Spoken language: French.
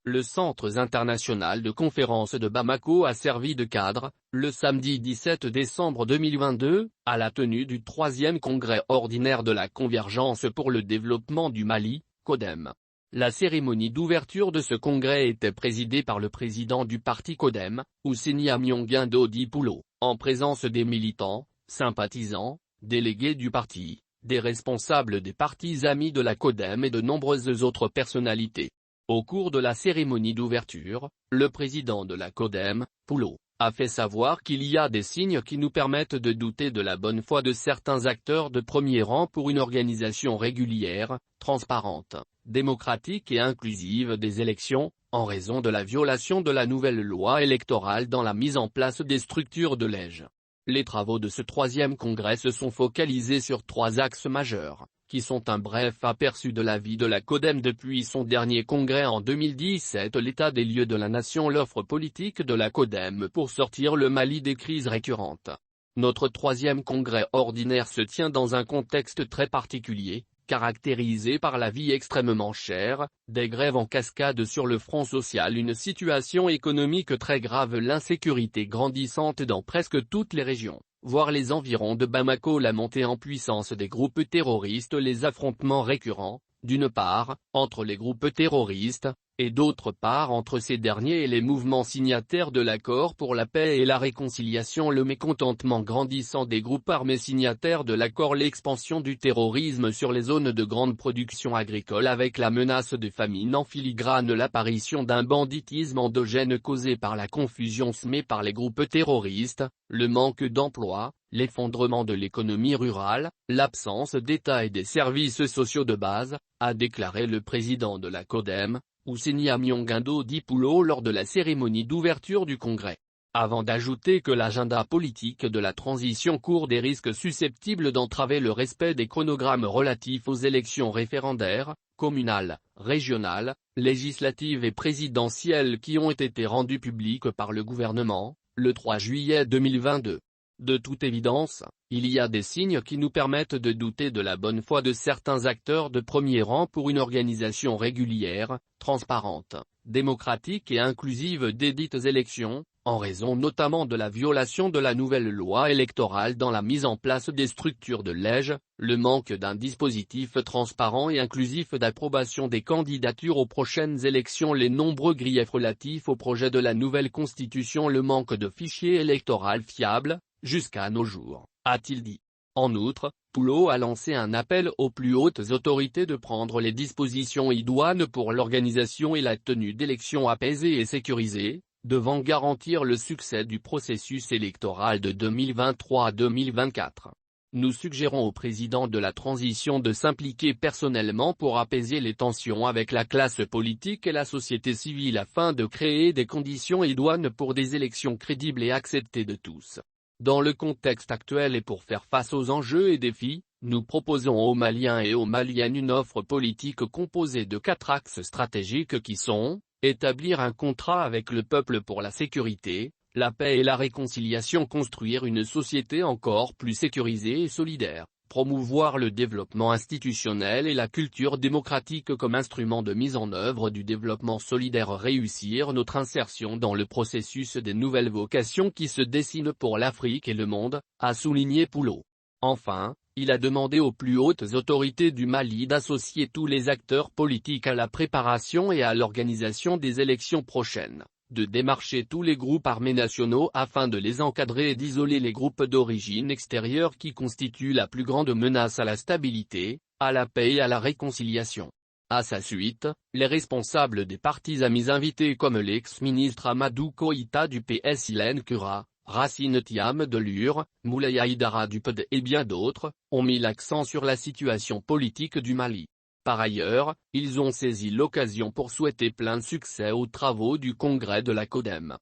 Le Centre international de conférences de Bamako a servi de cadre, le samedi 17 décembre 2022, à la tenue du 3e congrès ordinaire de la Convergence pour le développement du Mali, CODEM. La cérémonie d'ouverture de ce congrès était présidée par le président du parti CODEM, Ousseini Amionguindo Dipoulo, en présence des militants, sympathisants, délégués du parti, des responsables des partis amis de la CODEM et de nombreuses autres personnalités. Au cours de la cérémonie d'ouverture, le président de la CODEM, Poulo, a fait savoir qu'il y a des signes qui nous permettent de douter de la bonne foi de certains acteurs de premier rang pour une organisation régulière, transparente, démocratique et inclusive des élections, en raison de la violation de la nouvelle loi électorale dans la mise en place des structures de l'EJ. Les travaux de ce 3e congrès se sont focalisés sur 3 axes majeurs, qui sont un bref aperçu de la vie de la CODEM depuis son dernier congrès en 2017, l'état des lieux de la nation, l'offre politique de la CODEM pour sortir le Mali des crises récurrentes. Notre 3e congrès ordinaire se tient dans un contexte très particulier, caractérisé par la vie extrêmement chère, des grèves en cascade sur le front social, une situation économique très grave, l'insécurité grandissante dans presque toutes les régions, voire les environs de Bamako, la montée en puissance des groupes terroristes, les affrontements récurrents, d'une part, entre les groupes terroristes, et d'autre part entre ces derniers et les mouvements signataires de l'accord pour la paix et la réconciliation, le mécontentement grandissant des groupes armés signataires de l'accord, l'expansion du terrorisme sur les zones de grande production agricole avec la menace de famine en filigrane, l'apparition d'un banditisme endogène causé par la confusion semée par les groupes terroristes, le manque d'emploi, l'effondrement de l'économie rurale, l'absence d'État et des services sociaux de base, a déclaré le président de la CODEM, Ousseini Amionguindo Dipoulo lors de la cérémonie d'ouverture du congrès. Avant d'ajouter que l'agenda politique de la transition court des risques susceptibles d'entraver le respect des chronogrammes relatifs aux élections référendaires, communales, régionales, législatives et présidentielles qui ont été rendues publiques par le gouvernement, le 3 juillet 2022. De toute évidence, il y a des signes qui nous permettent de douter de la bonne foi de certains acteurs de premier rang pour une organisation régulière, transparente, démocratique et inclusive des dites élections, en raison notamment de la violation de la nouvelle loi électorale dans la mise en place des structures de l'EJ, le manque d'un dispositif transparent et inclusif d'approbation des candidatures aux prochaines élections, les nombreux griefs relatifs au projet de la nouvelle constitution, le manque de fichiers électoraux fiables, jusqu'à nos jours, a-t-il dit. En outre, Poulo a lancé un appel aux plus hautes autorités de prendre les dispositions idoines pour l'organisation et la tenue d'élections apaisées et sécurisées, devant garantir le succès du processus électoral de 2023 à 2024. Nous suggérons au président de la transition de s'impliquer personnellement pour apaiser les tensions avec la classe politique et la société civile afin de créer des conditions idoines pour des élections crédibles et acceptées de tous. Dans le contexte actuel et pour faire face aux enjeux et défis, nous proposons aux Maliens et aux Maliennes une offre politique composée de 4 axes stratégiques qui sont: établir un contrat avec le peuple pour la sécurité, la paix et la réconciliation, construire une société encore plus sécurisée et solidaire, promouvoir le développement institutionnel et la culture démocratique comme instrument de mise en œuvre du développement solidaire, réussir notre insertion dans le processus des nouvelles vocations qui se dessinent pour l'Afrique et le monde, a souligné Poulo. Enfin, il a demandé aux plus hautes autorités du Mali d'associer tous les acteurs politiques à la préparation et à l'organisation des élections prochaines, de démarcher tous les groupes armés nationaux afin de les encadrer et d'isoler les groupes d'origine extérieure qui constituent la plus grande menace à la stabilité, à la paix et à la réconciliation. À sa suite, les responsables des partis amis invités comme l'ex-ministre Amadou Koïta du PS, Hélène Kura, Racine Thiam de l'UR, Moulay Haïdara du PED et bien d'autres, ont mis l'accent sur la situation politique du Mali. Par ailleurs, ils ont saisi l'occasion pour souhaiter plein succès aux travaux du congrès de la CODEM.